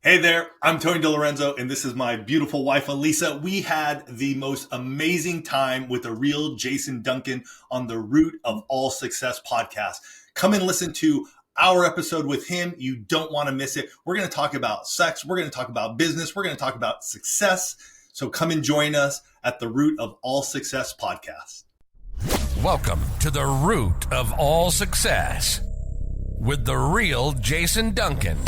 Hey there, I'm Tony DiLorenzo, and this is my beautiful wife, Alisa. We had the most amazing time with the Real Jason Duncan on the Root of All Success podcast. Come and listen to our episode with him. You don't want to miss it. We're going to talk about sex. We're going to talk about business. We're going to talk about success. So come and join us at the Root of All Success podcast. Welcome to the Root of All Success with the Real Jason Duncan.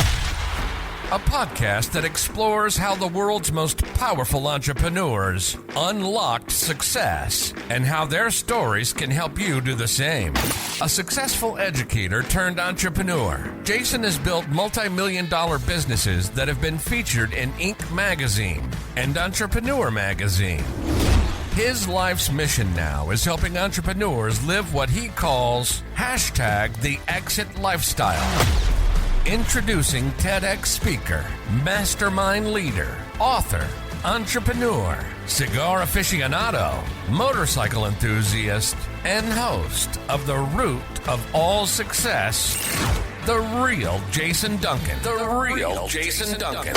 A podcast that explores how the world's most powerful entrepreneurs unlocked success and how their stories can help you do the same. A successful educator turned entrepreneur, Jason has built multi-million-dollar businesses that have been featured in Inc. magazine and Entrepreneur magazine. His life's mission now is helping entrepreneurs live what he calls #the exit lifestyle. Introducing TEDx speaker, mastermind leader, author, entrepreneur, cigar aficionado, motorcycle enthusiast, and host of the Root of All Success, the Real Jason Duncan. The Real Jason Duncan.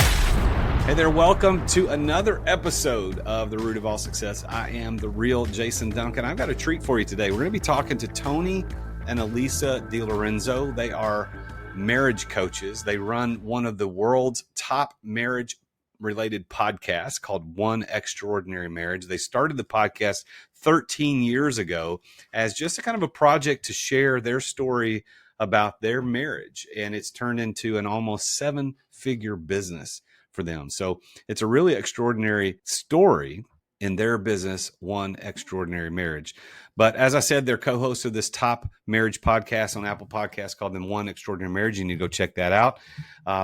Hey there, welcome to another episode of the Root of All Success. I am the Real Jason Duncan. I've got a treat for you today. We're going to be talking to Tony and Alisa DiLorenzo. They are marriage coaches. They run one of the world's top marriage-related podcasts called One Extraordinary Marriage. They started the podcast 13 years ago as just a kind of a project to share their story about their marriage, and it's turned into an almost seven-figure business for them. So it's a really extraordinary story in their business, One Extraordinary Marriage. But as I said, they're co-hosts of this top marriage podcast on Apple Podcasts called them One Extraordinary Marriage. You need to go check that out.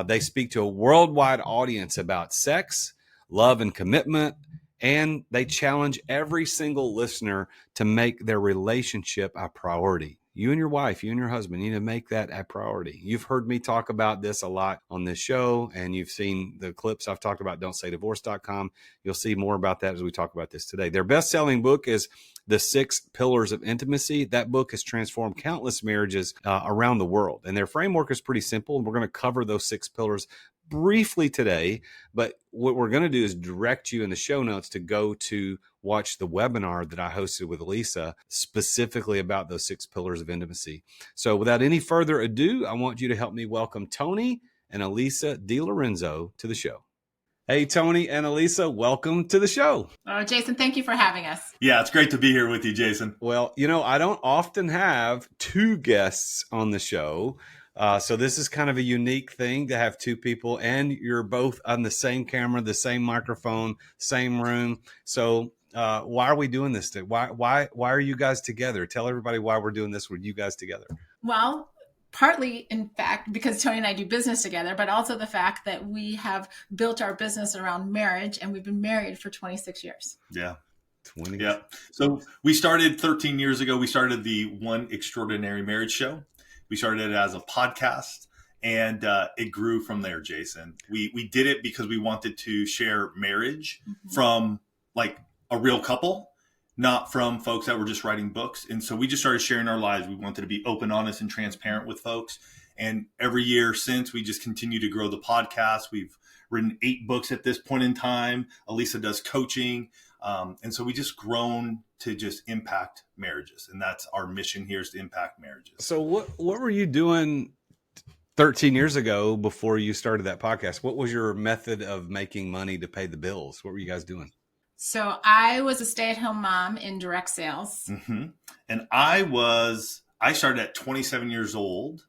They speak to a worldwide audience about sex, love, and commitment, and they challenge every single listener to make their relationship a priority. You and your wife, you and your husband need to make that a priority. You've heard me talk about this a lot on this show, and you've seen the clips I've talked about, don'tsaydivorce.com. You'll see more about that as we talk about this today. Their best-selling book is The 6 Pillars of Intimacy. That book has transformed countless marriages around the world, and their framework is pretty simple, and we're going to cover those 6 pillars briefly today, but what we're going to do is direct you in the show notes to go to watch the webinar that I hosted with Alisa specifically about those 6 pillars of intimacy. So without any further ado, I want you to help me welcome Tony and Alisa DiLorenzo to the show. Hey, Tony and Alisa, welcome to the show. Oh, Jason, thank you for having us. Yeah, it's great to be here with you, Jason. Well, you know, I don't often have 2 guests on the show. So this is kind of a unique thing to have 2 people, and you're both on the same camera, the same microphone, same room. So why are we doing this? Why are you guys together? Tell everybody why we're doing this with you guys together. Well, partly, in fact, because Tony and I do business together, but also the fact that we have built our business around marriage, and we've been married for 26 years. Yeah. 20. Yeah. So we started 13 years ago. We started the One Extraordinary Marriage show. We started it as a podcast, and it grew from there, Jason. We did it because we wanted to share marriage from like a real couple, not from folks that were just writing books. And so we just started sharing our lives. We wanted to be open, honest, and transparent with folks. And every year since, we just continue to grow the podcast. We've written 8 books at this point in time. Alisa does coaching. And so we just grown to just impact marriages. And that's our mission here, is to impact marriages. So what were you doing 13 years ago before you started that podcast? What was your method of making money to pay the bills? What were you guys doing? So I was a stay-at-home mom in direct sales. Mm-hmm. And I started at 27 years old.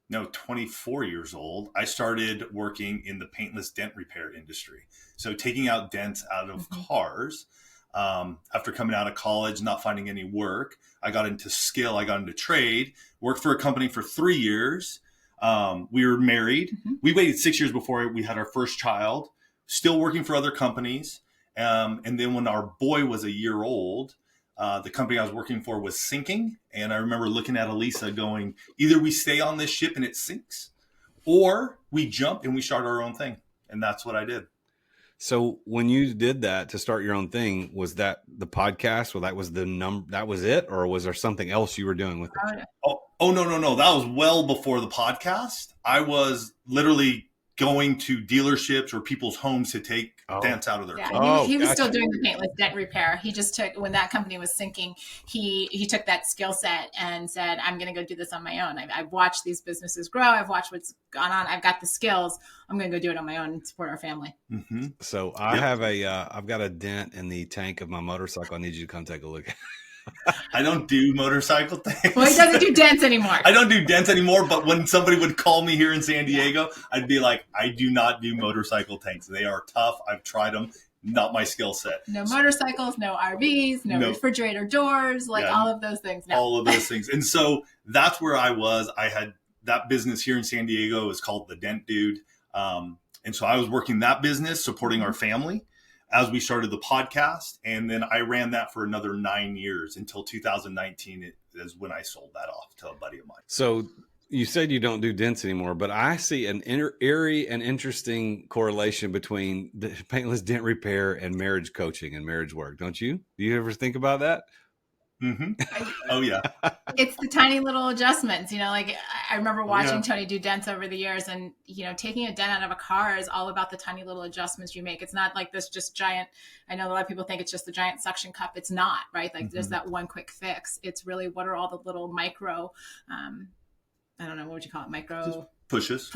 No, 24 years old. I started working in the paintless dent repair industry. So taking out dents out of cars. After coming out of college, not finding any work, I got into skill. I got into trade, worked for a company for 3 years. We were married. We waited 6 years before we had our first child, still working for other companies. And then when our boy was a year old, the company I was working for was sinking. And I remember looking at Alisa going, either we stay on this ship and it sinks, or we jump and we start our own thing. And that's what I did. So when you did that to start your own thing, was that the podcast? Well, that was that was it, or was there something else you were doing with it? Oh, no. That was well before the podcast. I was literally going to dealerships or people's homes to take dents out of their car. He was still doing the paintless dent repair. He just took, when that company was sinking, he took that skill set and said, I'm going to go do this on my own. I've watched these businesses grow. I've watched what's gone on. I've got the skills. I'm going to go do it on my own and support our family. Mm-hmm. So I have I've got a dent in the tank of my motorcycle. I need you to come take a look. I don't do motorcycle things. Well, he doesn't do dents anymore. I don't do dents anymore, but when somebody would call me here in San Diego, I'd be like, I do not do motorcycle tanks. They are tough. I've tried them. Not my skill set. No motorcycles, no RVs, no refrigerator doors, all of those things. No. All of those things. And so that's where I was. I had that business here in San Diego. It was called The Dent Dude. And so I was working that business, supporting our family as we started the podcast. And then I ran that for another 9 years until 2019 is when I sold that off to a buddy of mine. So you said you don't do dents anymore, but I see an eerie and interesting correlation between the paintless dent repair and marriage coaching and marriage work. Don't you? Do you ever think about that? Mm-hmm. Oh yeah. It's the tiny little adjustments, like I remember watching Tony do dents over the years, and, taking a dent out of a car is all about the tiny little adjustments you make. It's not like this just giant, I know a lot of people think it's just the giant suction cup. It's not, right? Like there's that one quick fix. It's really, what are all the little micro, I don't know, what would you call it? Micro pushes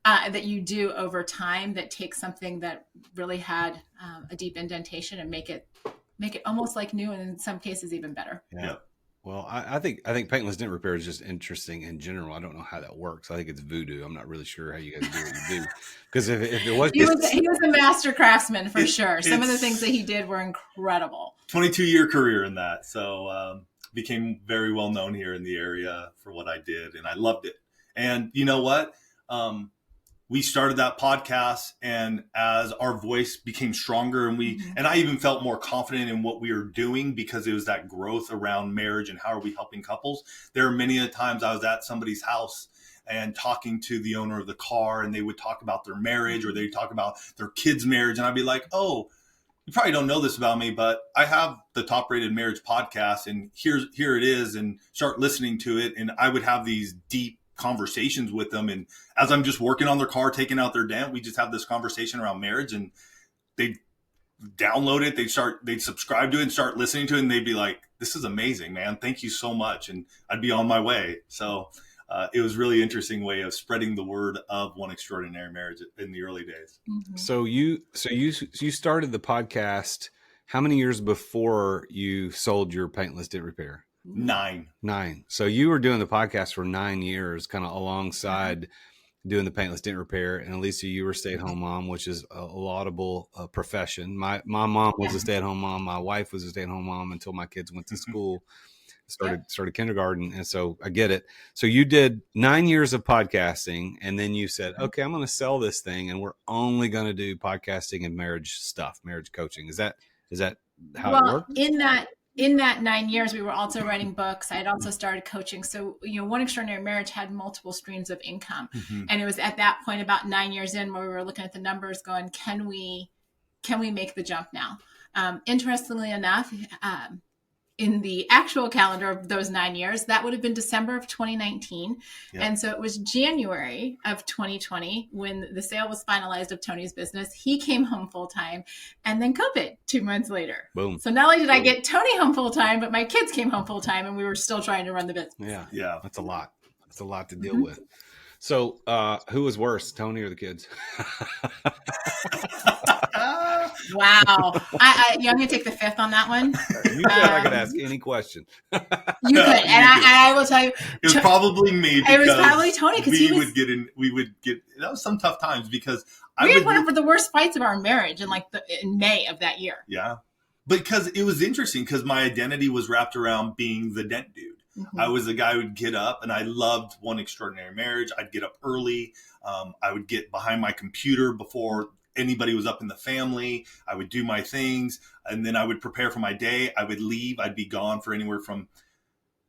that you do over time that take something that really had a deep indentation and make it almost like new, and in some cases even better. Yeah. Well, I think paintless dent repair is just interesting in general. I don't know how that works. I think it's voodoo. I'm not really sure how you guys do what you do. Because if it was, he was a master craftsman for sure. Some of the things that he did were incredible. 22-year career in that. So became very well known here in the area for what I did, and I loved it. And you know what? We started that podcast, and as our voice became stronger, and I even felt more confident in what we were doing, because it was that growth around marriage and how are we helping couples. There are many times I was at somebody's house and talking to the owner of the car, and they would talk about their marriage, or they'd talk about their kids' marriage. And I'd be like, oh, you probably don't know this about me, but I have the Top Rated Marriage podcast, and here it is, and start listening to it. And I would have these deep conversations with them, and as I'm just working on their car, taking out their dent, we just have this conversation around marriage, and they'd download it, they'd subscribe to it and start listening to it, and they'd be like, this is amazing, man, thank you so much. And I'd be on my way. So it was really interesting way of spreading the word of One Extraordinary Marriage in the early days. So you started the podcast how many years before you sold your paintless dent repair? 9. So you were doing the podcast for 9 years, kind of alongside doing the paintless dent repair. And Alisa, you were a stay-at-home mom, which is a laudable profession. My mom was a stay-at-home mom. My wife was a stay-at-home mom until my kids went to school, started kindergarten. And so I get it. So you did 9 years of podcasting, and then you said, okay, I'm going to sell this thing, and we're only going to do podcasting and marriage stuff, marriage coaching. Is that how it worked? In that 9 years, we were also writing books. I had also started coaching. So, One Extraordinary Marriage had multiple streams of income. And it was at that point, about 9 years in, where we were looking at the numbers going, can we make the jump now? Interestingly enough, in the actual calendar of those 9 years, that would have been December of 2019. And so it was January of 2020 when the sale was finalized of Tony's business. He came home full time, and then COVID 2 months later. Boom. So not only did I get Tony home full time, but my kids came home full time, and we were still trying to run the business. Yeah. That's a lot. That's a lot to deal with. So who was worse, Tony or the kids? Wow. I'm going to take the fifth on that one. You said I could ask any question. You could. And I will tell you. It was probably me. It was probably Tony, because we would get, that was some tough times, because we had one of the worst fights of our marriage in May of that year. Yeah. Because it was interesting, because my identity was wrapped around being the dent dude. I was the guy who would get up, and I loved One Extraordinary Marriage. I'd get up early. I would get behind my computer before anybody was up in the family. I would do my things, and then I would prepare for my day. I would leave. I'd be gone for anywhere from,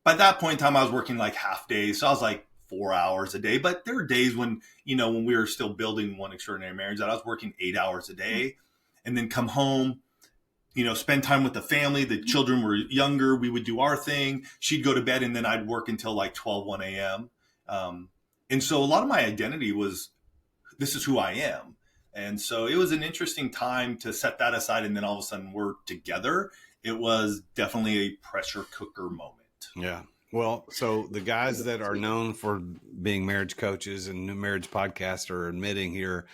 by that point in time, I was working like half days. So I was like 4 hours a day. But there were days when, when we were still building One Extraordinary Marriage, that I was working 8 hours a day, and then come home, spend time with the family. The children were younger. We would do our thing. She'd go to bed, and then I'd work until like 1 a.m. And so a lot of my identity was this is who I am. And so it was an interesting time to set that aside. And then all of a sudden we're together. It was definitely a pressure cooker moment. Yeah. Well, so the guys that are known for being marriage coaches and new marriage podcasts are admitting here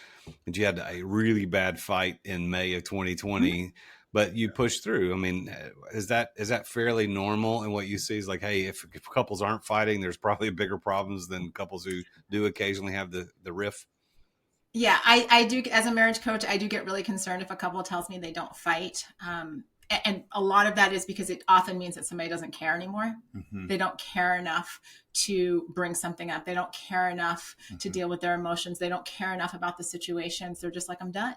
that you had a really bad fight in May of 2020, but you pushed through. I mean, is that fairly normal? And what you see is like, hey, if couples aren't fighting, there's probably bigger problems than couples who do occasionally have the riff. Yeah, I do. As a marriage coach, I do get really concerned if a couple tells me they don't fight. And a lot of that is because it often means that somebody doesn't care anymore. Mm-hmm. They don't care enough to bring something up. They don't care enough to deal with their emotions. They don't care enough about the situations. They're just like, I'm done.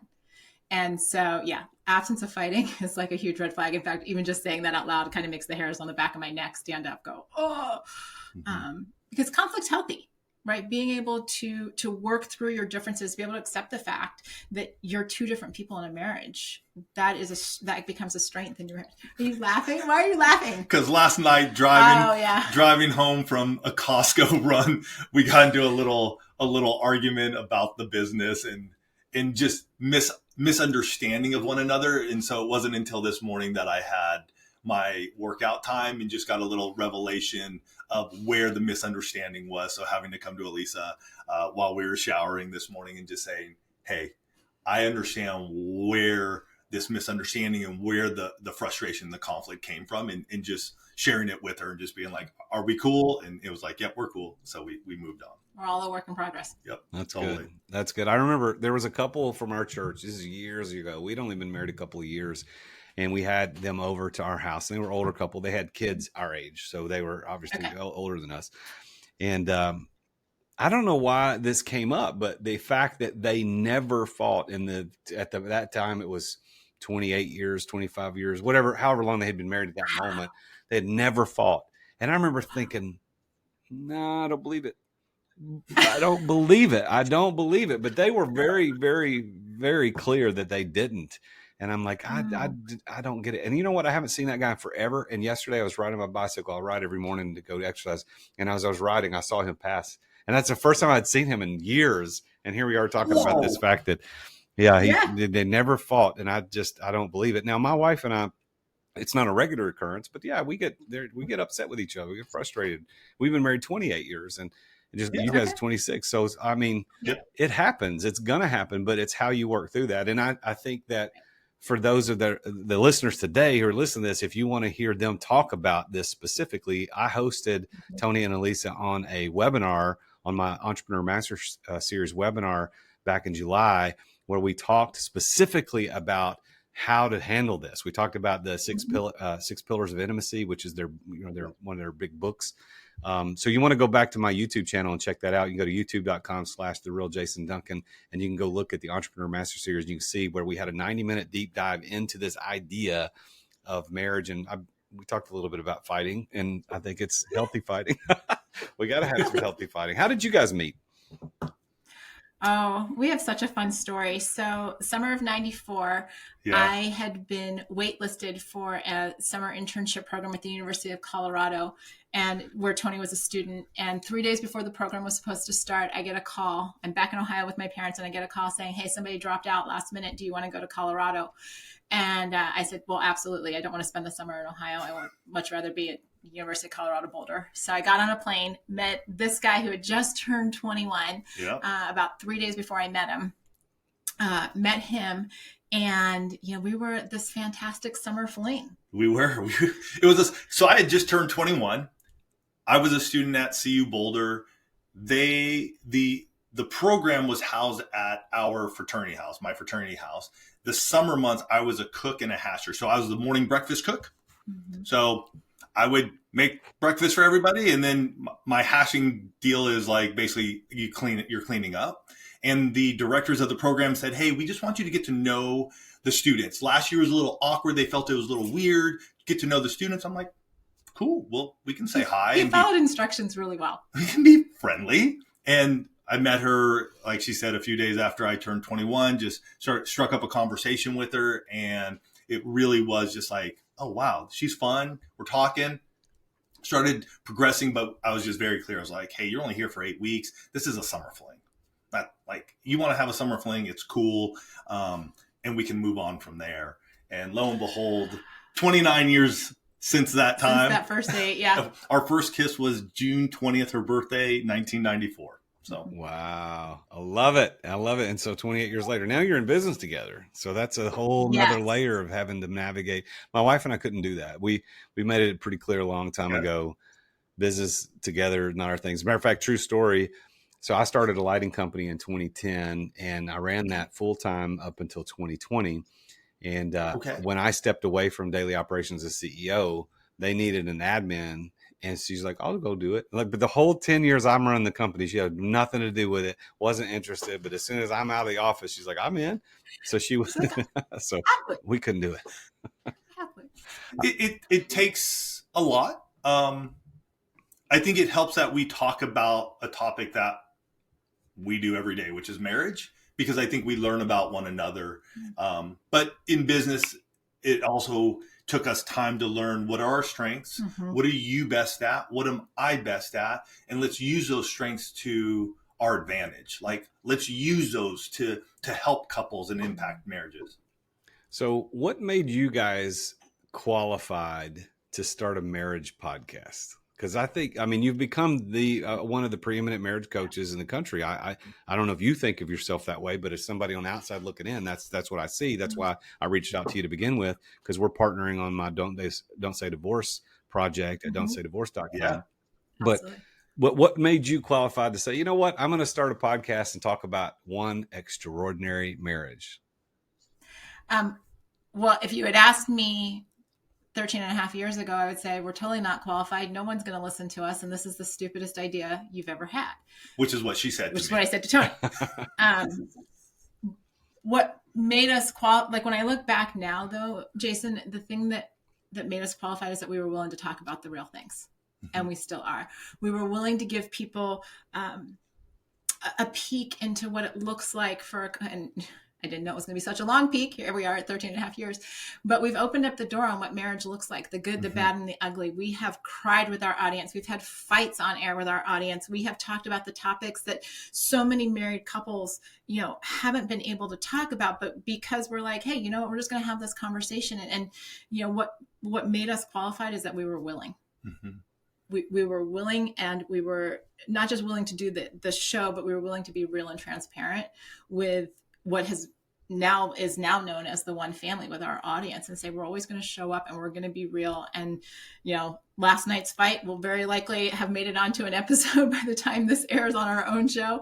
And so, yeah, absence of fighting is like a huge red flag. In fact, even just saying that out loud kind of makes the hairs on the back of my neck stand up, go, oh, because conflict's healthy. Right. Being able to work through your differences, be able to accept the fact that you're two different people in a marriage. That becomes a strength in your head. Are you laughing? Why are you laughing? Because last night driving home from a Costco run, we got into a little argument about the business and just misunderstanding of one another. And so it wasn't until this morning that I had my workout time and just got a little revelation of where the misunderstanding was. So having to come to Alisa while we were showering this morning and just saying, hey, I understand where this misunderstanding and where the frustration, the conflict came from, and just sharing it with her and just being like, are we cool? And it was like, yep, we're cool. So we moved on. We're all a work in progress. Yep. That's totally good. That's good. I remember there was a couple from our church. This is years ago. We'd only been married a couple of years. And we had them over to our house. And they were older couple. They had kids our age. So they were obviously older than us. And I don't know why this came up, but the fact that they never fought that time, it was 28 years, 25 years, however long they had been married at that moment, they had never fought. And I remember thinking, no, I don't believe it. I don't believe it. But they were very, very, very clear that they didn't. And I'm like, I don't get it. And you know what? I haven't seen that guy forever. And yesterday I was riding my bicycle. I ride every morning to go to exercise. And as I was riding, I saw him pass. And that's the first time I'd seen him in years. And here we are talking about this fact that, they never fought. And I don't believe it. Now, my wife and I, it's not a regular occurrence, but yeah, we get upset with each other. We get frustrated. We've been married 28 years and you guys 26. So, I mean, it happens. It's going to happen, but it's how you work through that. And I think that, for those of the listeners today who are listening to this, if you want to hear them talk about this specifically, I hosted Tony and Alisa on a webinar on my Entrepreneur Master Series webinar back in July, where we talked specifically about how to handle this. We talked about the six pillars of intimacy, which is their one of their big books. So you want to go back to my YouTube channel and check that out. You can go to youtube.com/The Real Jason Duncan, and you can go look at the Entrepreneur Master Series. You can see where we had a 90-minute deep dive into this idea of marriage. And we talked a little bit about fighting, and I think it's healthy fighting. We got to have some healthy fighting. How did you guys meet? Oh, we have such a fun story. So summer of 94, I had been waitlisted for a summer internship program at the University of Colorado, and where Tony was a student. And 3 days before the program was supposed to start, I get a call. I'm back in Ohio with my parents, and I get a call saying, hey, somebody dropped out last minute. Do you want to go to Colorado? And I said, well, absolutely. I don't want to spend the summer in Ohio. I would much rather be at University of Colorado Boulder. So I got on a plane, met this guy who had just turned 21 about 3 days before I met him. And we were this fantastic summer fling. We were. So I had just turned 21. I was a student at CU Boulder. The program was housed at our fraternity house, my fraternity house. The summer months, I was a cook and a hasher. So I was the morning breakfast cook. Mm-hmm. So I would make breakfast for everybody. And then my hashing deal is like, basically you're cleaning up. And the directors of the program said, hey, we just want you to get to know the students. Last year was a little awkward. They felt it was a little weird. Get to know the students. I'm like, cool. Well, we can say hi. He followed instructions really well. We can be friendly. And I met her, like she said, a few days after I turned 21, just struck up a conversation with her. And it really was just like, oh, wow, she's fun. We're talking. Started progressing, but I was just very clear. I was like, hey, you're only here for 8 weeks. This is a summer fling. That, like, you want to have a summer fling, it's cool. And we can move on from there. And lo and behold, 29 years since that time. Since that first date, yeah. Our first kiss was June 20th, her birthday, 1994. So wow, I love it. And so 28 years later, now you're in business together. So that's a whole nother layer of having to navigate. My wife and I couldn't do that. We made it pretty clear a long time ago. Business together, not our things. As a matter of fact, true story. So I started a lighting company in 2010, and I ran that full time up until 2020. And when I stepped away from daily operations as CEO, they needed an admin. And she's like, I'll go do it. Like, but the whole 10 years I'm running the company, she had nothing to do with it, wasn't interested. But as soon as I'm out of the office, she's like, I'm in. So she was, so we couldn't do it. It takes a lot. I think it helps that we talk about a topic that we do every day, which is marriage, because I think we learn about one another. But in business, it also took us time to learn what are our strengths, what are you best at, what am I best at, and let's use those strengths to our advantage. Like, let's use those to help couples and impact marriages. So what made you guys qualified to start a marriage podcast? Because I mean, you've become the one of the preeminent marriage coaches in the country. I don't know if you think of yourself that way, but as somebody on the outside looking in, that's what I see. That's why I reached out to you to begin with, because we're partnering on my Don't Say Divorce project at don'tsaydivorce.com. Yeah. But what made you qualified to say, you know what, I'm going to start a podcast and talk about one extraordinary marriage? Well, if you had asked me 13 and a half years ago, I would say we're totally not qualified. No one's going to listen to us. And this is the stupidest idea you've ever had. Which is what she said. Which is what I said to Tony. What made us like when I look back now, though, Jason, the thing that made us qualified is that we were willing to talk about the real things. And we still are. We were willing to give people a peek into what it looks like and I didn't know it was going to be such a long peek. Here we are at 13 and a half years, but we've opened up the door on what marriage looks like, the good, the bad, and the ugly. We have cried with our audience. We've had fights on air with our audience. We have talked about the topics that so many married couples, haven't been able to talk about, but because we're like, hey, we're just going to have this conversation. And what made us qualified is that we were willing. We were willing, and we were not just willing to do the show, but we were willing to be real and transparent with what is now known as the one family with our audience, and say, we're always going to show up and we're going to be real. And, last night's fight will very likely have made it onto an episode by the time this airs on our own show,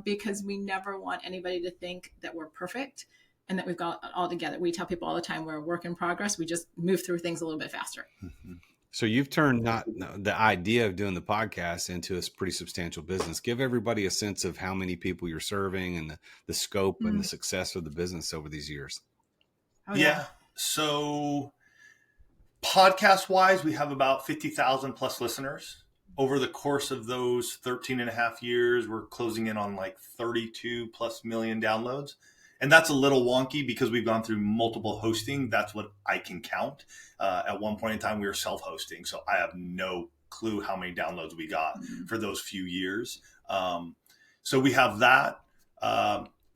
because we never want anybody to think that we're perfect and that we've got it all together. We tell people all the time, we're a work in progress. We just move through things a little bit faster. So you've turned the idea of doing the podcast into a pretty substantial business. Give everybody a sense of how many people you're serving and the scope and the success of the business over these years. Oh, yeah. So podcast wise, we have about 50,000 plus listeners. Over the course of those 13 and a half years, we're closing in on like 32 plus million downloads. And that's a little wonky because we've gone through multiple hosting. That's what I can count. At one point in time, we were self-hosting. So I have no clue how many downloads we got for those few years. So we have that.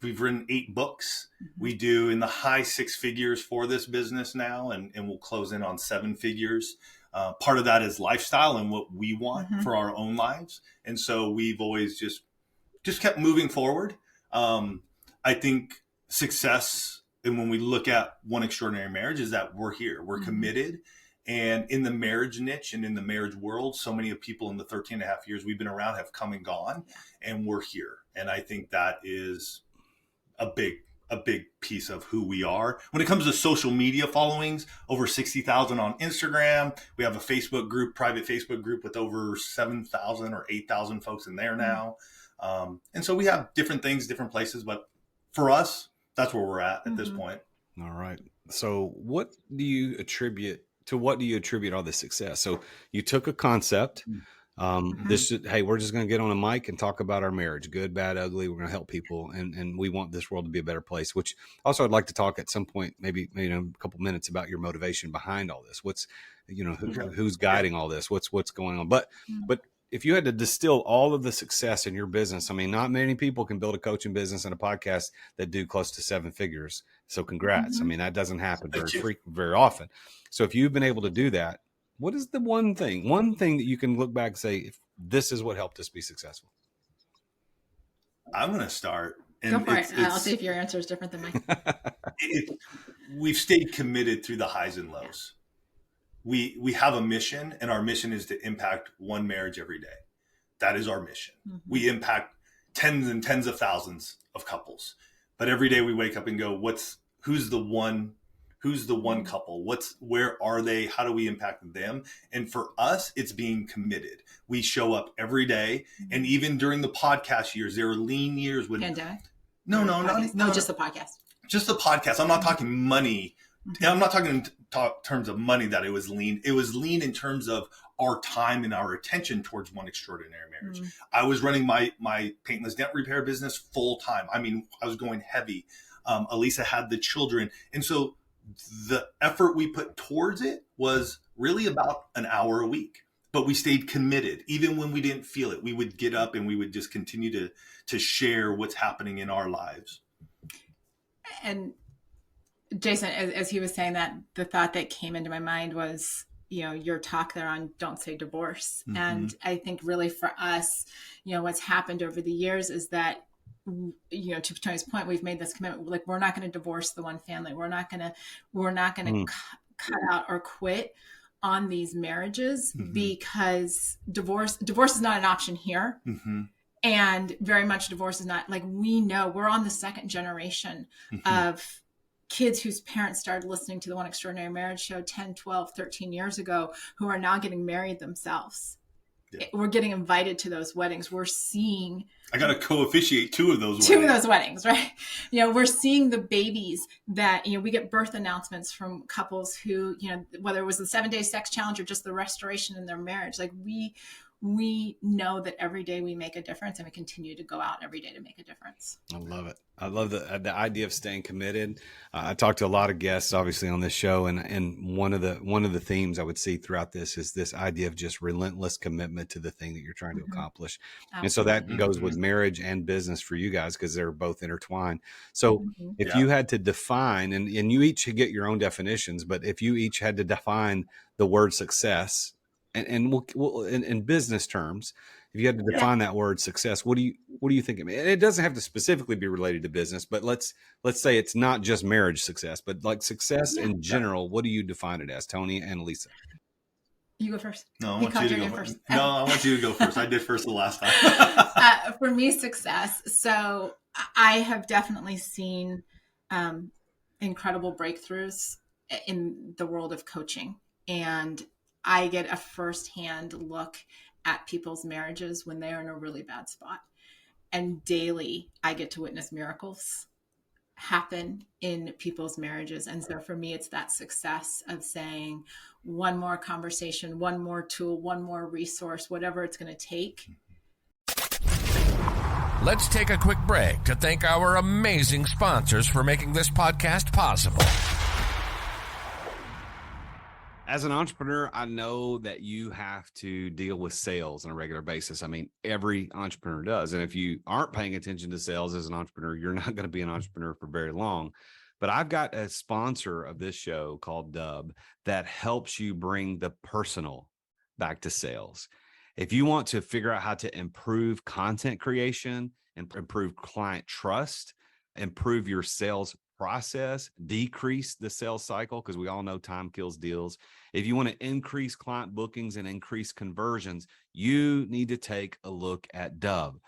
We've written 8 books. We do in the high 6 figures for this business now, and we'll close in on 7 figures. Part of that is lifestyle and what we want for our own lives. And so we've always just kept moving forward. I think success, and when we look at One Extraordinary Marriage, is that we're here, we're committed. And in the marriage niche and in the marriage world, so many of people in the 13 and a half years we've been around have come and gone, and we're here. And I think that is a big piece of who we are. When it comes to social media followings, over 60,000 on Instagram. We have a Facebook group, private Facebook group with over 7,000 or 8,000 folks in there now. And so we have different things, different places, but for us, that's where we're at this point. All right. So what do you attribute all this success? So you took a concept, hey, we're just going to get on a mic and talk about our marriage, good, bad, ugly. We're going to help people. And we want this world to be a better place, which also I'd like to talk at some point, maybe a couple minutes about your motivation behind all this. What's, who's guiding all this? What's going on? But if you had to distill all of the success in your business, I mean, not many people can build a coaching business and a podcast that do close to 7 figures. So congrats. I mean, that doesn't happen very often. So if you've been able to do that, what is the one thing that you can look back and say, if this is what helped us be successful? I'm going to start. And go for it. I'll see if your answer is different than mine. We've stayed committed through the highs and lows. We have a mission, and our mission is to impact one marriage every day. That is our mission. We impact tens and tens of thousands of couples, but every day we wake up and go, who's the one couple? Where are they? How do we impact them? And for us, it's being committed. We show up every day. And even during the podcast years, there were lean years when pandemic. No, just the podcast. Just the podcast. I'm not talking money. I'm not talking in terms of money that it was lean. It was lean in terms of our time and our attention towards one extraordinary marriage. I was running my paintless dent repair business full time. I mean, I was going heavy. Alisa had the children. And so the effort we put towards it was really about an hour a week, but we stayed committed. Even when we didn't feel it, we would get up and we would just continue to share what's happening in our lives. And Jason, as he was saying that, the thought that came into my mind was, your talk there on don't say divorce. And I think really for us, what's happened over the years is that, to Tony's point, we've made this commitment. Like, we're not going to divorce the one family. We're not going to cut out or quit on these marriages because divorce is not an option here. And very much divorce is not, like, we know we're on the second generation of kids whose parents started listening to the One Extraordinary Marriage show 10, 12, 13 years ago, who are now getting married themselves. Yeah. We're getting invited to those weddings. We're seeing. I got to co-officiate two of those weddings, right? We're seeing the babies that, we get birth announcements from couples who, whether it was the 7-day sex challenge or just the restoration in their marriage, like we know that every day we make a difference, and we continue to go out every day to make a difference. I love it. I love the idea of staying committed. I talked to a lot of guests, obviously, on this show, and one of the themes I would see throughout this is this idea of just relentless commitment to the thing that you're trying to accomplish. Absolutely. And so that goes with marriage and business for you guys, because they're both intertwined. So if you had to define, and you each get your own definitions, but if you each had to define the word success, and we'll in business terms, if you had to define that word success, what do you think? And it doesn't have to specifically be related to business, but let's say it's not just marriage success, but like success in general. What do you define it as, Tony and Alisa? You go first. No, I want you to go first. No, I want you to go first. I did first the last time. For me, success. So I have definitely seen incredible breakthroughs in the world of coaching, and I get a firsthand look at people's marriages when they are in a really bad spot. And daily, I get to witness miracles happen in people's marriages. And so for me, it's that success of saying one more conversation, one more tool, one more resource, whatever it's going to take. Let's take a quick break to thank our amazing sponsors for making this podcast possible. As an entrepreneur, I know that you have to deal with sales on a regular basis. I mean, every entrepreneur does. And if you aren't paying attention to sales as an entrepreneur, you're not going to be an entrepreneur for very long. But I've got a sponsor of this show called Dub that helps you bring the personal back to sales. If you want to figure out how to improve content creation and improve client trust, improve your sales process, decrease the sales cycle, because we all know time kills deals. If you want to increase client bookings and increase conversions, you need to take a look at Dub.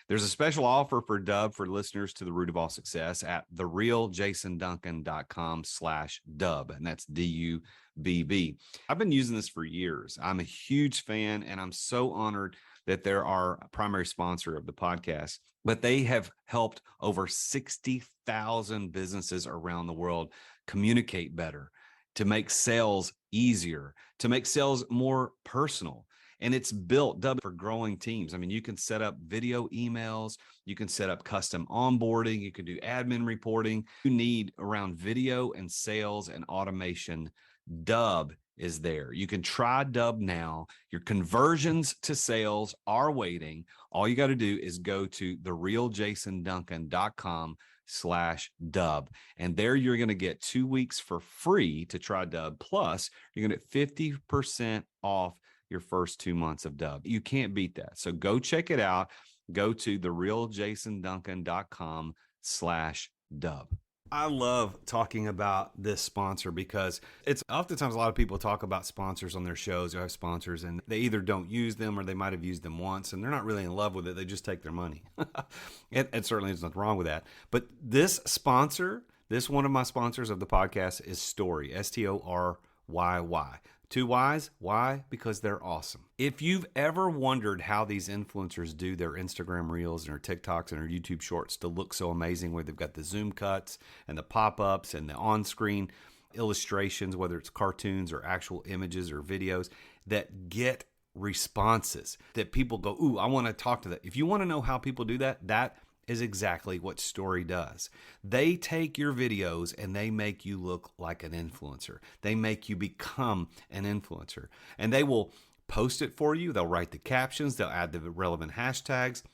There's a special offer for Dub for listeners to The Root of All Success at therealjasonduncan.com/Dub, and that's DUBB. I've been using this for years. I'm a huge fan, and I'm so honored that they're our primary sponsor of the podcast. But they have helped over 60,000 businesses around the world communicate better, to make sales easier, to make sales more personal. And it's built Dub for growing teams. I mean, you can set up video emails, you can set up custom onboarding, you can do admin reporting. You need around video and sales and automation. Dub is there. You can try Dub now. Your conversions to sales are waiting. All you got to do is go to therealjasonduncan.com/dub. And there you're going to get 2 weeks for free to try Dub. Plus, you're going to get 50% off your first 2 months of Dub. You can't beat that. So go check it out. Go to therealjasonduncan.com/dub. I love talking about this sponsor because it's oftentimes a lot of people talk about sponsors on their shows or have sponsors and they either don't use them or they might have used them once and they're not really in love with it. They just take their money. And certainly there's nothing wrong with that. But this sponsor, one of my sponsors of the podcast is Story, STORYY. 2 Y's. Why? Because they're awesome. If you've ever wondered how these influencers do their Instagram reels and their TikToks and their YouTube shorts to look so amazing, where they've got the zoom cuts and the pop-ups and the on-screen illustrations, whether it's cartoons or actual images or videos that get responses that people go, ooh, I want to talk to that. If you want to know how people do that, that is exactly what Story does. They take your videos and they make you look like an influencer. They make you become an influencer. And they will post it for you. They'll write the captions. They'll add the relevant hashtags.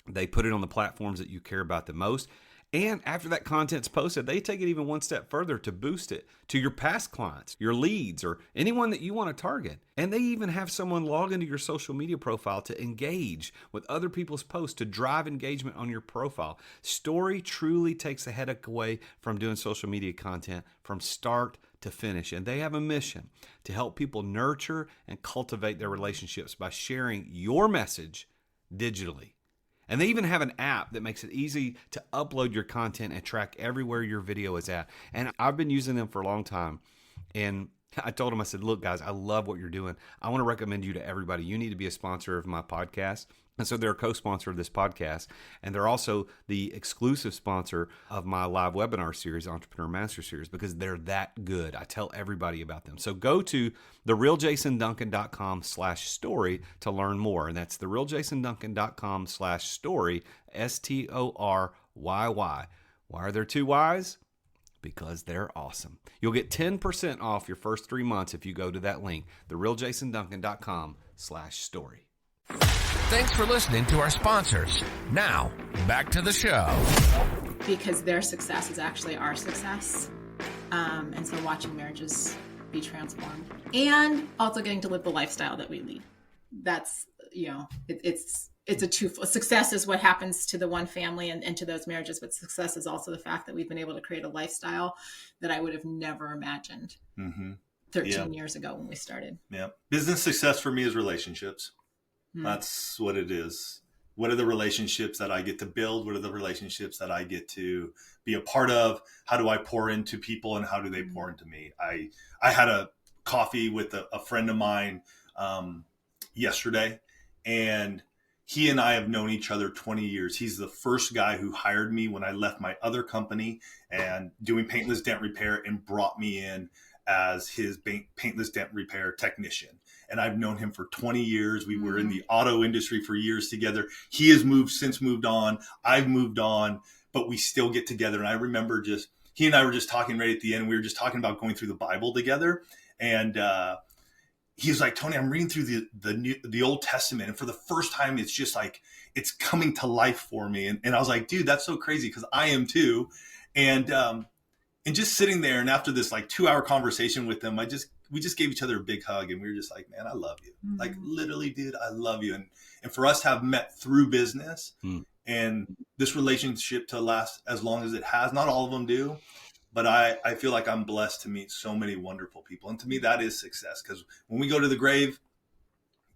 They put it on the platforms that you care about the most. And after that content's posted, they take it even one step further to boost it to your past clients, your leads, or anyone that you want to target. And they even have someone log into your social media profile to engage with other people's posts to drive engagement on your profile. Story truly takes the headache away from doing social media content from start to finish. And they have a mission to help people nurture and cultivate their relationships by sharing your message digitally. And they even have an app that makes it easy to upload your content and track everywhere your video is at. And I've been using them for a long time. And I told them, I said, look, guys, I love what you're doing. I want to recommend you to everybody. You need to be a sponsor of my podcast. And so they're a co-sponsor of this podcast. And they're also the exclusive sponsor of my live webinar series, Entrepreneur Master Series, because they're that good. I tell everybody about them. So go to therealjasonduncan.com/story to learn more. And that's therealjasonduncan.com/story, STORYY. Why are there 2 Y's? Because they're awesome. You'll get 10% off your first 3 months if you go to that link, therealjasonduncan.com/story. Thanks for listening to our sponsors. Now, back to the show. Because their success is actually our success. And so watching marriages be transformed and also getting to live the lifestyle that we lead. That's, it's a twofold. Success is what happens to the one family and to those marriages, but success is also the fact that we've been able to create a lifestyle that I would have never imagined 13 years ago when we started. Yeah. Business success for me is relationships. That's what it is. What are the relationships that I get to build? What are the relationships that I get to be a part of? How do I pour into people and how do they pour into me? I had a coffee with a friend of mine yesterday, and he and I have known each other 20 years. He's the first guy who hired me when I left my other company and doing paintless dent repair and brought me in as his paintless dent repair technician. And I've known him for 20 years. We were in the auto industry for years together. He has since moved on. I've moved on, but we still get together. And I remember he and I were just talking right at the end. We were just talking about going through the Bible together. And he was like, Tony, I'm reading through the Old Testament. And for the first time, it's just like, it's coming to life for me. And I was like, dude, that's so crazy because I am too. And just sitting there, and after this like 2-hour conversation with him, we just gave each other a big hug, and we were just like, man, I love you. Like literally, dude, I love you. And for us to have met through business and this relationship to last as long as it has, not all of them do, but I feel like I'm blessed to meet so many wonderful people. And to me, that is success. Because when we go to the grave,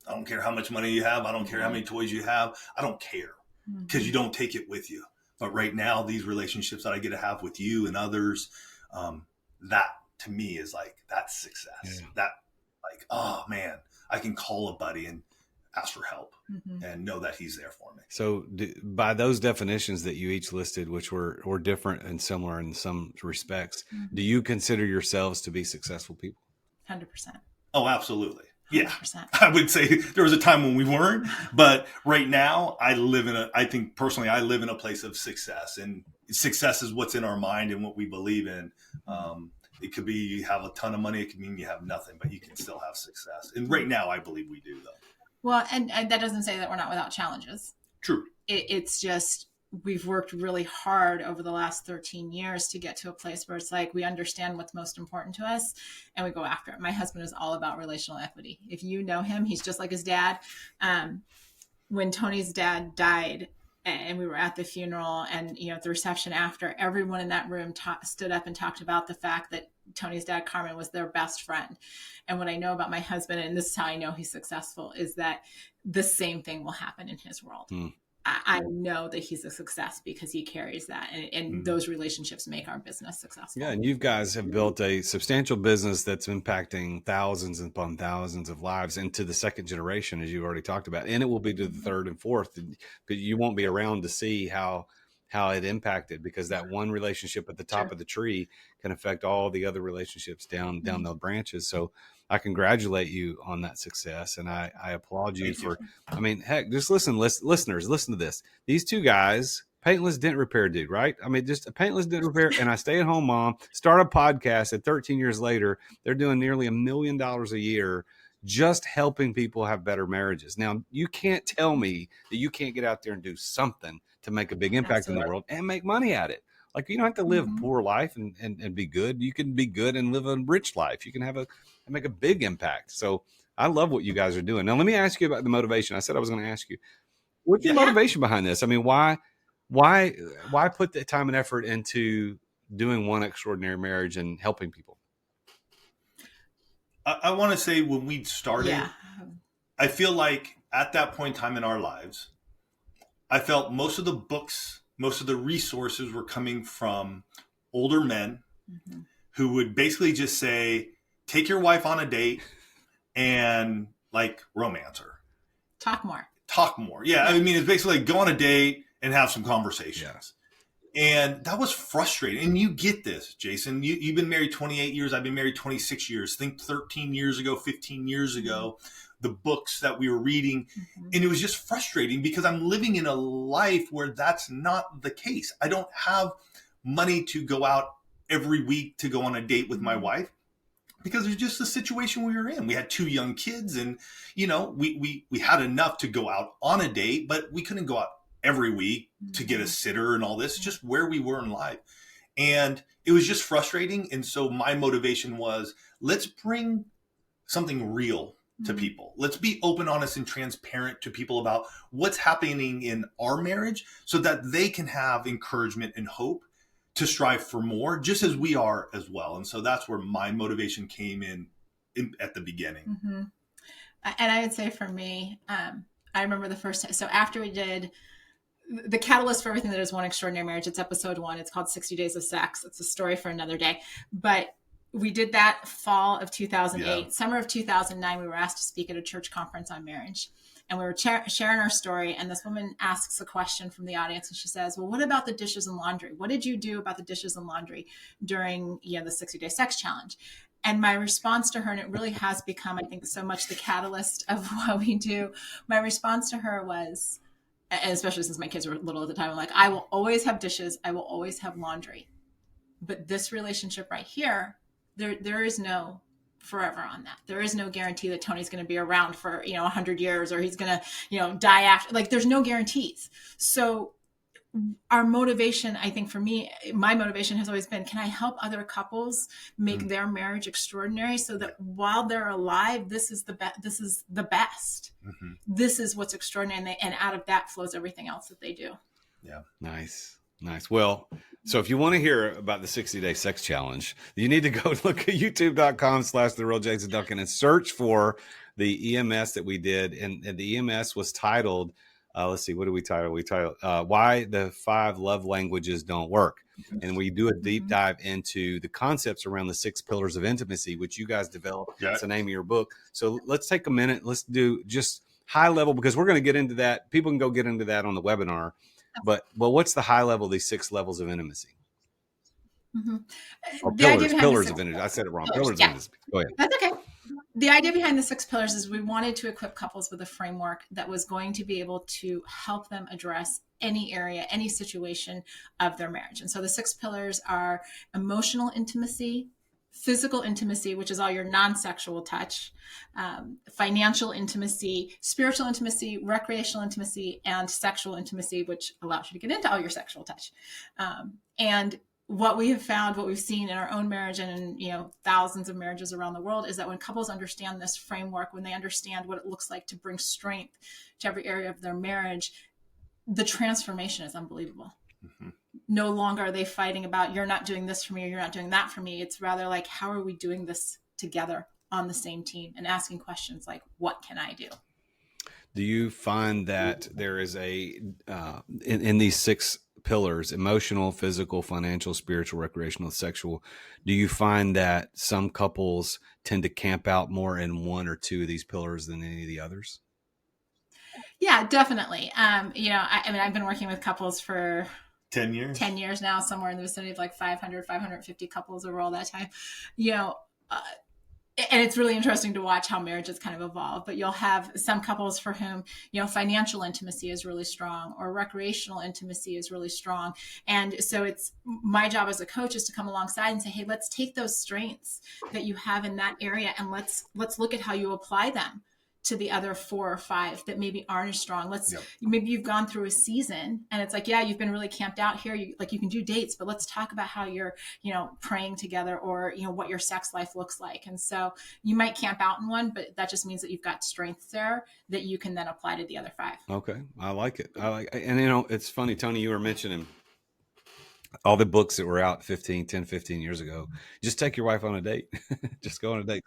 I don't care how much money you have. I don't care how many toys you have. I don't care because you don't take it with you. But right now, these relationships that I get to have with you and others, that to me is like, that's success. Yeah. That like, oh man, I can call a buddy and ask for help and know that he's there for me. So by those definitions that you each listed, which were different and similar in some respects, do you consider yourselves to be successful people? 100%. Oh, absolutely. Yeah. 100%. I would say there was a time when we weren't, but right now I think personally, I live in a place of success, and success is what's in our mind and what we believe in. It could be you have a ton of money. It could mean you have nothing, but you can still have success. And right now, I believe we do, though. Well, and that doesn't say that we're not without challenges. True. It's just we've worked really hard over the last 13 years to get to a place where it's like we understand what's most important to us and we go after it. My husband is all about relational equity. If you know him, he's just like his dad. When Tony's dad died, and we were at the funeral and, at the reception after, everyone in that room stood up and talked about the fact that Tony's dad, Carmen, was their best friend. And what I know about my husband, and this is how I know he's successful, is that the same thing will happen in his world. I know that he's a success because he carries that, and those relationships make our business successful. Yeah, and you guys have built a substantial business that's impacting thousands upon thousands of lives into the second generation, as you've already talked about, and it will be to the third and fourth. But you won't be around to see how it impacted, because that one relationship at the top of the tree can affect all the other relationships down the branches. So I congratulate you on that success, and I applaud you for, I mean, heck, just listeners, listen to this. These two guys, paintless dent repair dude, right? I mean, just a paintless dent repair and a stay-at-home mom, start a podcast at 13 years later. They're doing nearly $1 million a year just helping people have better marriages. Now, you can't tell me that you can't get out there and do something to make a big impact in the world and make money at it. Like, you don't have to live a poor life and be good. You can be good and live a rich life. You can make a big impact. So I love what you guys are doing. Now, let me ask you about the motivation. I said I was going to ask you, what's your motivation behind this? I mean, why put the time and effort into doing One Extraordinary Marriage and helping people? I want to say when we started, I feel like at that point in time in our lives, I felt most of the books, most of the resources were coming from older men who would basically just say, take your wife on a date and like romance her. Talk more. Yeah. I mean, it's basically like go on a date and have some conversations. And that was frustrating. And you get this, Jason. You've been married 28 years. I've been married 26 years. Think 13 years ago, 15 years ago, the books that we were reading. And it was just frustrating because I'm living in a life where that's not the case. I don't have money to go out every week to go on a date with my wife because it's just the situation we were in. We had 2 young kids and, we had enough to go out on a date, but we couldn't go out every week to get a sitter and all this, just where we were in life. And it was just frustrating. And so my motivation was, let's bring something real to people. Let's be open, honest, and transparent to people about what's happening in our marriage so that they can have encouragement and hope to strive for more, just as we are as well. And so that's where my motivation came in at the beginning. And I would say for me, I remember the first time. So after we did the catalyst for everything that is One Extraordinary Marriage, it's episode 1. It's called 60 Days of Sex. It's a story for another day. But we did that fall of 2008. Summer of 2009, we were asked to speak at a church conference on marriage. And we were sharing our story. And this woman asks a question from the audience. And she says, well, what about the dishes and laundry? What did you do about the dishes and laundry during the 60-day sex challenge? And my response to her, and it really has become, I think, so much the catalyst of what we do. My response to her was, and especially since my kids were little at the time, I'm like, I will always have dishes. I will always have laundry. But this relationship right here, there is no forever on that. There is no guarantee that Tony's going to be around for, 100 years or he's going to, die after. Like, there's no guarantees. So our motivation, I think for me, my motivation has always been, can I help other couples make their marriage extraordinary so that while they're alive, this is the best. This is what's extraordinary. And out of that flows everything else that they do. Yeah. Nice. Well, so if you want to hear about the 60-day sex challenge, you need to go look at youtube.com/The Real Jason Duncan and search for the EMS that we did. And the EMS was titled, let's see, what do we title? We titled Why the 5 Love Languages Don't Work. And we do a deep dive into the concepts around the 6 pillars of intimacy, which you guys developed. That's the name of your book. So let's take a minute. Let's do just high level, because we're going to get into that. People can go get into that on the webinar. But what's the high level of these 6 levels of intimacy? Or pillars of intimacy. I said it wrong. Pillars of intimacy. Go ahead. That's okay. The idea behind the 6 pillars is we wanted to equip couples with a framework that was going to be able to help them address any area, any situation of their marriage. And so the 6 pillars are emotional intimacy, physical intimacy, which is all your non-sexual touch, financial intimacy, spiritual intimacy, recreational intimacy, and sexual intimacy, which allows you to get into all your sexual touch. And what we have found, what we've seen in our own marriage and in thousands of marriages around the world, is that when couples understand this framework, when they understand what it looks like to bring strength to every area of their marriage, the transformation is unbelievable. Mm-hmm. No longer are they fighting about, you're not doing this for me or you're not doing that for me. It's rather like, how are we doing this together on the same team, and asking questions like, what can I do? Do you find that there is in these 6 pillars, emotional, physical, financial, spiritual, recreational, sexual, do you find that some couples tend to camp out more in one or two of these pillars than any of the others? Yeah, definitely. I've been working with couples for 10 years now, somewhere in the vicinity of like 500, 550 couples over all that time, and it's really interesting to watch how marriages kind of evolve. But you'll have some couples for whom, financial intimacy is really strong, or recreational intimacy is really strong. And so it's my job as a coach is to come alongside and say, hey, let's take those strengths that you have in that area and let's look at how you apply them to the other 4 or 5 that maybe aren't as strong. Maybe you've gone through a season and it's like, yeah, you've been really camped out here. You can do dates, but let's talk about how you're, praying together, or, what your sex life looks like. And so you might camp out in one, but that just means that you've got strengths there that you can then apply to the other 5. Okay. I like it. And it's funny, Tony, you were mentioning all the books that were out 10, 15 years ago. Just take your wife on a date. Just go on a date.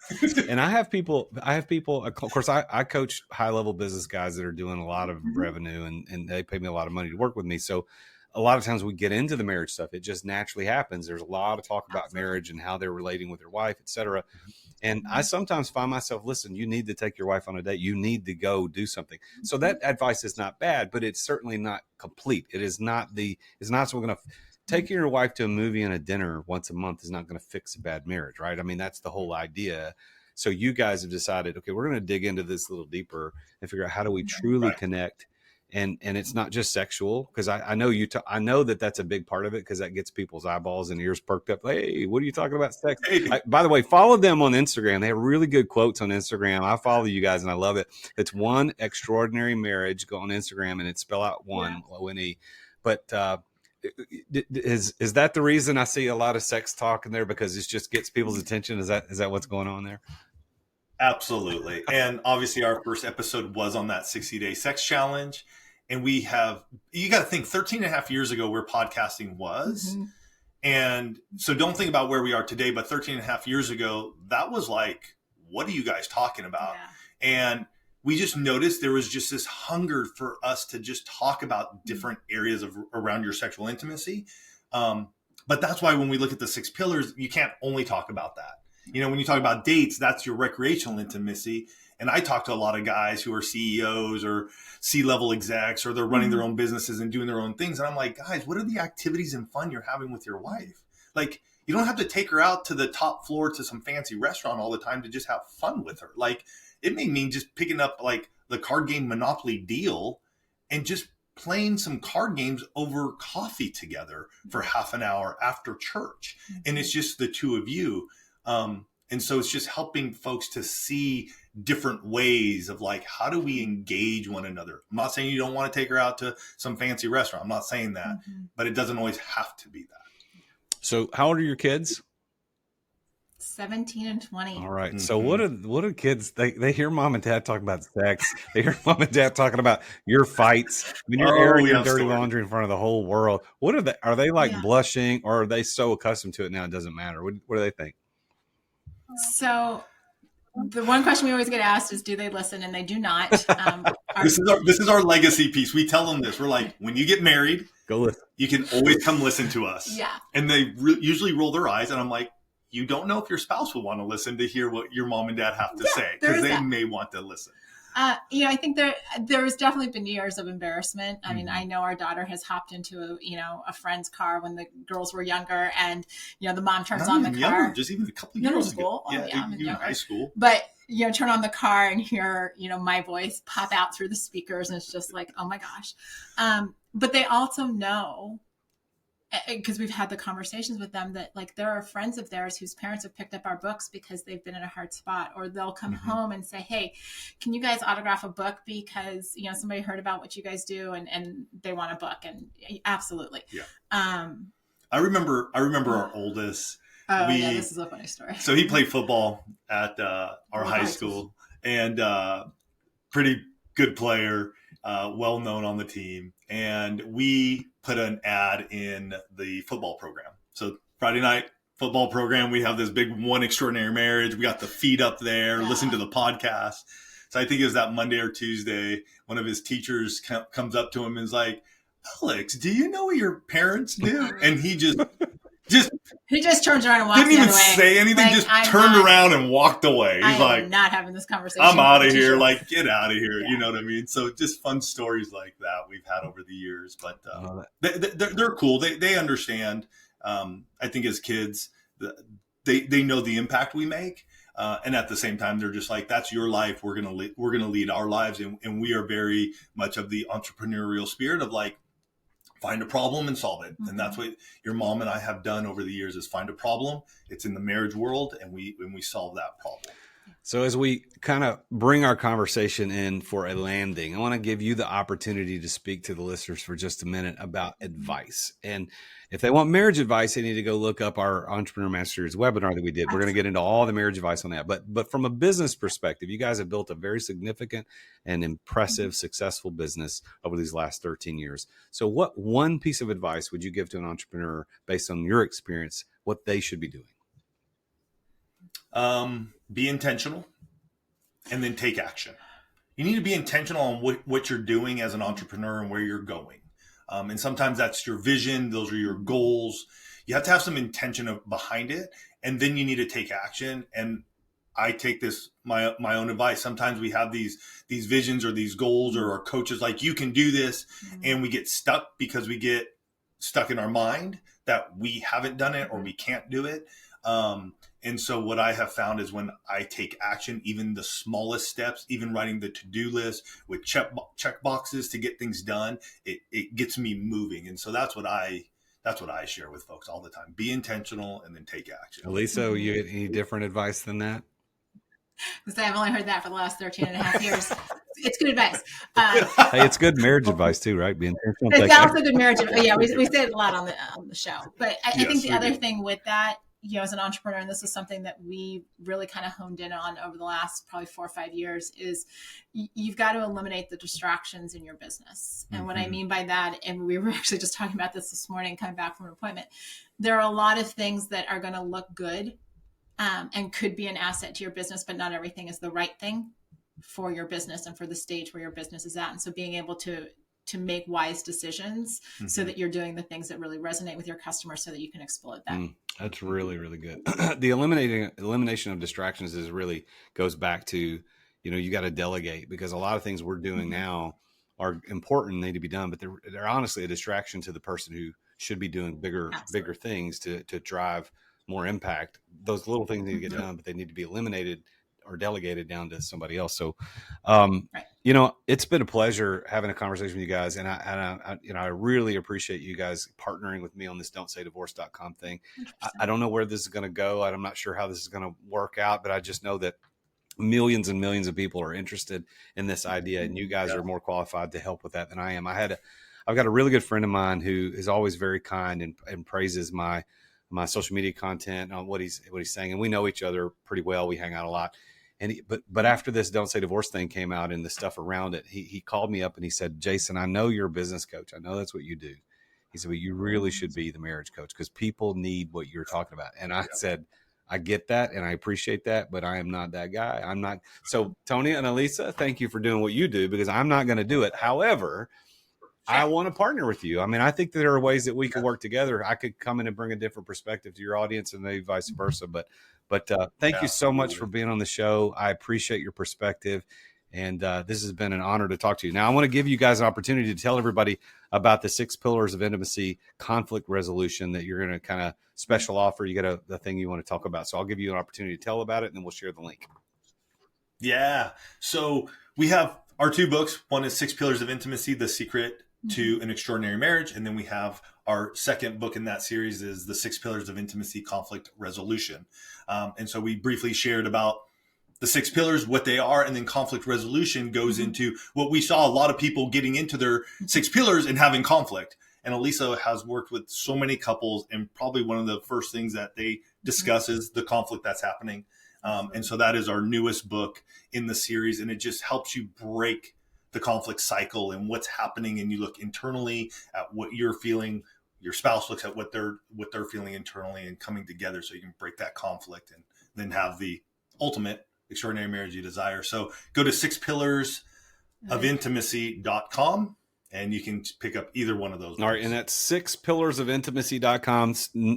And I have people, of course, I coach high level business guys that are doing a lot of revenue, and they pay me a lot of money to work with me. So a lot of times we get into the marriage stuff. It just naturally happens. There's a lot of talk about marriage and how they're relating with their wife, et cetera. And I sometimes find myself, listen, you need to take your wife on a date. You need to go do something. So that advice is not bad, but it's certainly not complete. It's not so we're going to taking your wife to a movie and a dinner once a month is not going to fix a bad marriage, right? I mean, that's the whole idea. So you guys have decided, okay, we're going to dig into this a little deeper and figure out how do we truly connect. And it's not just sexual, because I know I know that that's a big part of it, because that gets people's eyeballs and ears perked up. Hey, what are you talking about? Sex? Hey. By the way, follow them on Instagram. They have really good quotes on Instagram. I follow you guys and I love it. It's One Extraordinary Marriage. Go on Instagram and it's spell out one, O-N-E. But is that the reason I see a lot of sex talk in there, because it just gets people's attention? Is that what's going on there? Absolutely. And obviously our first episode was on that 60-day sex challenge. And you got to think 13 and a half years ago where podcasting was. Mm-hmm. And so don't think about where we are today, but 13 and a half years ago, that was like, what are you guys talking about? Yeah. And we just noticed there was just this hunger for us to just talk about different areas around your sexual intimacy. But that's why when we look at the 6 pillars, you can't only talk about that. When you talk about dates, that's your recreational intimacy. And I talk to a lot of guys who are CEOs or C-level execs, or they're running their own businesses and doing their own things. And I'm like, guys, what are the activities and fun you're having with your wife? Like, you don't have to take her out to the top floor to some fancy restaurant all the time to just have fun with her. Like, it may mean just picking up like the card game Monopoly Deal and just playing some card games over coffee together for half an hour after church. And it's just the two of you. And so it's just helping folks to see different ways of like, how do we engage one another? I'm not saying you don't want to take her out to some fancy restaurant. I'm not saying that, but it doesn't always have to be that. So how old are your kids? 17 and 20. All right. So what are kids? They hear mom and dad talking about sex. They hear mom and dad talking about your fights. I mean, you're airing your dirty laundry in front of the whole world. What are they? Are they like blushing, or are they so accustomed to it now it doesn't matter? What do they think? So the one question we always get asked is, do they listen? And they do not. This is our legacy piece. We tell them this. We're like, when you get married, go listen. You can always come listen to us. Yeah. And they usually roll their eyes, and I'm like, you don't know if your spouse will want to listen to hear what your mom and dad have to say, because they may want to listen. I think there's definitely been years of embarrassment. I mean, I know our daughter has hopped into a friend's car when the girls were younger, and the mom turns on the car. Just even a couple of years ago. I'm in high school. But turn on the car and hear my voice pop out through the speakers, and it's just like, oh my gosh. But they also know because we've had the conversations with them that like there are friends of theirs whose parents have picked up our books because they've been in a hard spot, or they'll come home and say, hey, can you guys autograph a book because, you know, somebody heard about what you guys do and they want a book. And absolutely. Yeah. I remember our oldest. Yeah, this is a funny story. So he played football at our high school, and pretty good player, well known on the team. And we put an ad in the football program. So Friday night football program, we have this big One Extraordinary Marriage. We got the feed up there, listen to the podcast. So I think it was that Monday or Tuesday, one of his teachers comes up to him and is like, Alex, do you know what your parents do? And he just turns around and walks didn't even say anything, like, just turned around and walked away. He's like, I'm not having this conversation. I'm out of here. Like, get out of here. Yeah. You know what I mean? So just fun stories like that we've had over the years. But they're cool. They understand. I think as kids, they know the impact we make. And at the same time, they're just like, that's your life. We're gonna lead our lives. And we are very much of the entrepreneurial spirit of like, find a problem and solve it. And that's what your mom and I have done over the years, is find a problem. It's in the marriage world, and we solve that problem. So as we kind of bring our conversation in for a landing, I want to give you the opportunity to speak to the listeners for just a minute about advice. And if they want marriage advice, they need to go look up our Entrepreneur Masters webinar that we did. We're going to get into all the marriage advice on that. But from a business perspective, you guys have built a very significant and impressive, successful business over these last 13 years. So what one piece of advice would you give to an entrepreneur based on your experience, what they should be doing? Be intentional, and then take action. You need to be intentional on what you're doing as an entrepreneur and where you're going. And sometimes that's your vision. Those are your goals. You have to have some intention behind it, and then you need to take action. And I take this, my own advice. Sometimes we have these visions or these goals, or our coaches like, you can do this. And we get stuck because we get stuck in our mind that we haven't done it or we can't do it. And so what I have found is when I take action, even the smallest steps, even writing the to-do list with check boxes to get things done, it gets me moving. And so that's what I share with folks all the time. Be intentional and then take action. Alisa, you any different advice than that? Because I've only heard that for the last 13 and a half years. It's good advice. Hey, it's good marriage advice too, right? Be intentional. It's also good marriage advice. Yeah, we say it a lot on the show. But I think the other thing with that, you know, as an entrepreneur, and this is something that we really kind of honed in on over the last probably 4 or 5 years, is you've got to eliminate the distractions in your business. And what I mean by that, and we were actually just talking about this morning, coming back from an appointment, there are a lot of things that are going to look good and could be an asset to your business, but not everything is the right thing for your business and for the stage where your business is at. And so being able to make wise decisions so that you're doing the things that really resonate with your customers so that you can explode them. That's really, really good. The elimination of distractions really goes back to, you know, you got to delegate, because a lot of things we're doing now are important, need to be done, but they're honestly a distraction to the person who should be doing bigger things to drive more impact. Those little things need to get done, but they need to be eliminated or delegated down to somebody else. So, you know, it's been a pleasure having a conversation with you guys. And I really appreciate you guys partnering with me on this don'tsaydivOrce.com thing. I don't know where this is going to go. I'm not sure how this is going to work out, but I just know that millions and millions of people are interested in this idea, and you guys are more qualified to help with that than I am. I've got a really good friend of mine who is always very kind and praises my social media content on what he's saying. And we know each other pretty well. We hang out a lot. And but after this Don't Say Divorce thing came out and the stuff around it, he called me up and he said, Jason, I know you're a business coach. I know that's what you do. He said, but you really should be the marriage coach, because people need what you're talking about. And I said, I get that and I appreciate that, but I am not that guy. I'm not. So Tony and Alisa, thank you for doing what you do, because I'm not going to do it. However, I want to partner with you. I mean, I think there are ways that we could work together. I could come in and bring a different perspective to your audience, and maybe vice versa. But thank you so much for being on the show. I appreciate your perspective. And this has been an honor to talk to you. Now, I want to give you guys an opportunity to tell everybody about the 6 pillars of intimacy conflict resolution that you're going to kind of special offer. You got the thing you want to talk about. So I'll give you an opportunity to tell about it, and then we'll share the link. Yeah. So we have our 2 books. One is 6 Pillars of Intimacy, The Secret to an extraordinary marriage. And then we have our second book in that series is the 6 Pillars of Intimacy, Conflict Resolution. And so we briefly shared about the 6 pillars, what they are, and then conflict resolution goes into what we saw a lot of people getting into their 6 pillars and having conflict. And Alisa has worked with so many couples, and probably one of the first things that they discuss is the conflict that's happening. And so that is our newest book in the series, and it just helps you break the conflict cycle and what's happening. And you look internally at what you're feeling. Your spouse looks at what they're feeling internally, and coming together so you can break that conflict and then have the ultimate extraordinary marriage you desire. So go to 6pillarsofintimacy.com and you can pick up either one of those. All right. And that's 6pillarsofintimacy.com,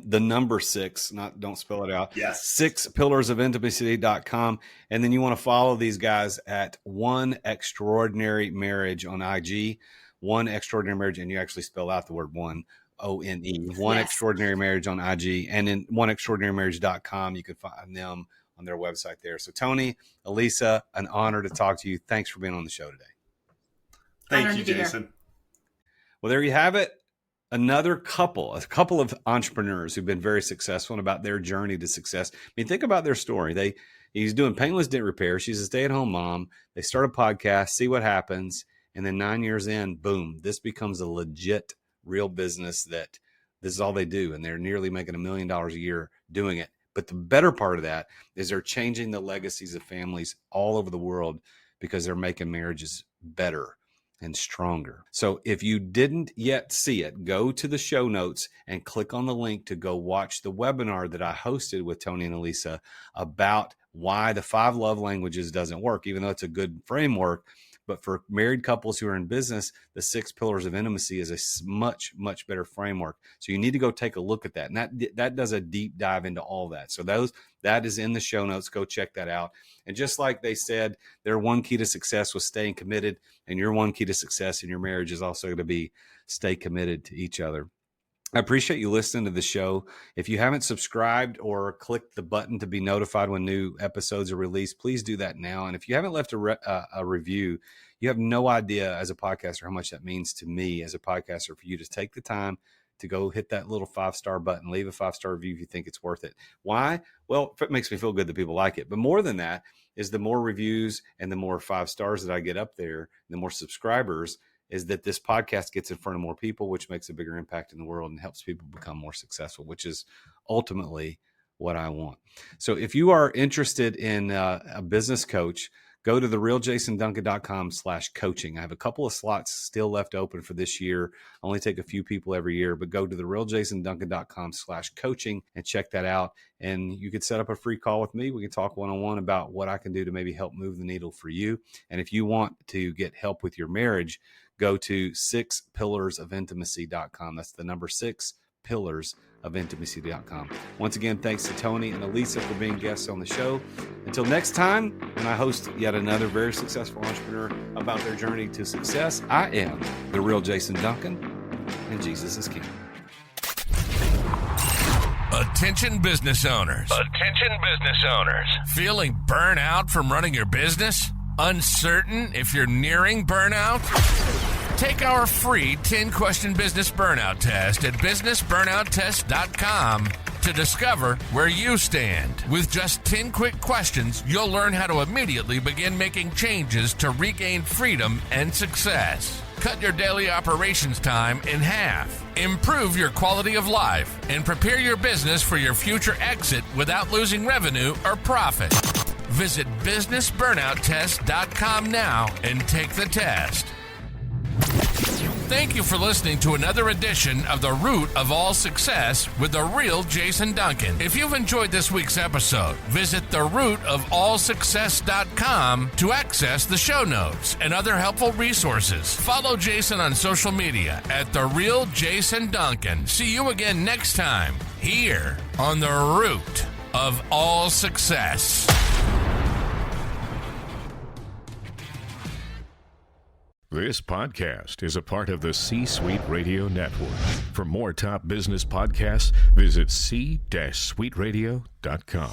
the number 6, don't spell it out. Yes. 6pillarsofintimacy.com. And then you want to follow these guys at One Extraordinary Marriage on IG, One Extraordinary Marriage. And you actually spell out the word one, O-N-E, One Extraordinary Marriage on IG, and then oneextraordinarymarriage.com. You can find them on their website there. So Tony, Alisa, an honor to talk to you. Thanks for being on the show today. Thank you, Jason. Well, there you have it. A couple of entrepreneurs who've been very successful and about their journey to success. I mean, think about their story. He's doing paintless dent repair. She's a stay-at-home mom. They start a podcast, see what happens. And then 9 years in, boom, this becomes a legit real business that this is all they do. And they're nearly making $1 million a year doing it. But the better part of that is they're changing the legacies of families all over the world because they're making marriages better and stronger. So if you didn't yet see it, go to the show notes and click on the link to go watch the webinar that I hosted with Tony and Alisa about why the 5 love languages doesn't work, even though it's a good framework. But for married couples who are in business, the 6 pillars of intimacy is a much, much better framework. So you need to go take a look at that. And that does a deep dive into all that. So that is in the show notes. Go check that out. And just like they said, their one key to success was staying committed. And your one key to success in your marriage is also going to be stay committed to each other. I appreciate you listening to the show. If you haven't subscribed or clicked the button to be notified when new episodes are released, please do that now. And if you haven't left a review, you have no idea as a podcaster how much that means to me as a podcaster for you to take the time to go hit that little 5-star button, leave a 5-star review if you think it's worth it. Why? Well, it makes me feel good that people like it. But more than that is the more reviews and the more 5 stars that I get up there, the more subscribers, is that this podcast gets in front of more people, which makes a bigger impact in the world and helps people become more successful, which is ultimately what I want. So if you are interested in a business coach, go to therealjasonduncan.com/coaching. I have a couple of slots still left open for this year. I only take a few people every year, but go to therealjasonduncan.com/coaching and check that out. And you could set up a free call with me. We can talk one-on-one about what I can do to maybe help move the needle for you. And if you want to get help with your marriage, go to 6pillarsofintimacy.com. That's the number 6pillarsofintimacy.com. Once again, thanks to Tony and Alisa for being guests on the show. Until next time, when I host yet another very successful entrepreneur about their journey to success, I am the real Jason Duncan, and Jesus is King. Attention business owners. Attention business owners. Feeling burnout from running your business? Uncertain if you're nearing burnout? Take our free 10-question business burnout test at businessburnouttest.com to discover where you stand. With just 10 quick questions, you'll learn how to immediately begin making changes to regain freedom and success. Cut your daily operations time in half. Improve your quality of life and prepare your business for your future exit without losing revenue or profit. Visit businessburnouttest.com now and take the test. Thank you for listening to another edition of The Root of All Success with the real Jason Duncan. If you've enjoyed this week's episode, visit therootofallsuccess.com to access the show notes and other helpful resources. Follow Jason on social media at The Real Jason Duncan. See you again next time here on The Root of All Success. This podcast is a part of the C-Suite Radio Network. For more top business podcasts, visit c-suiteradio.com.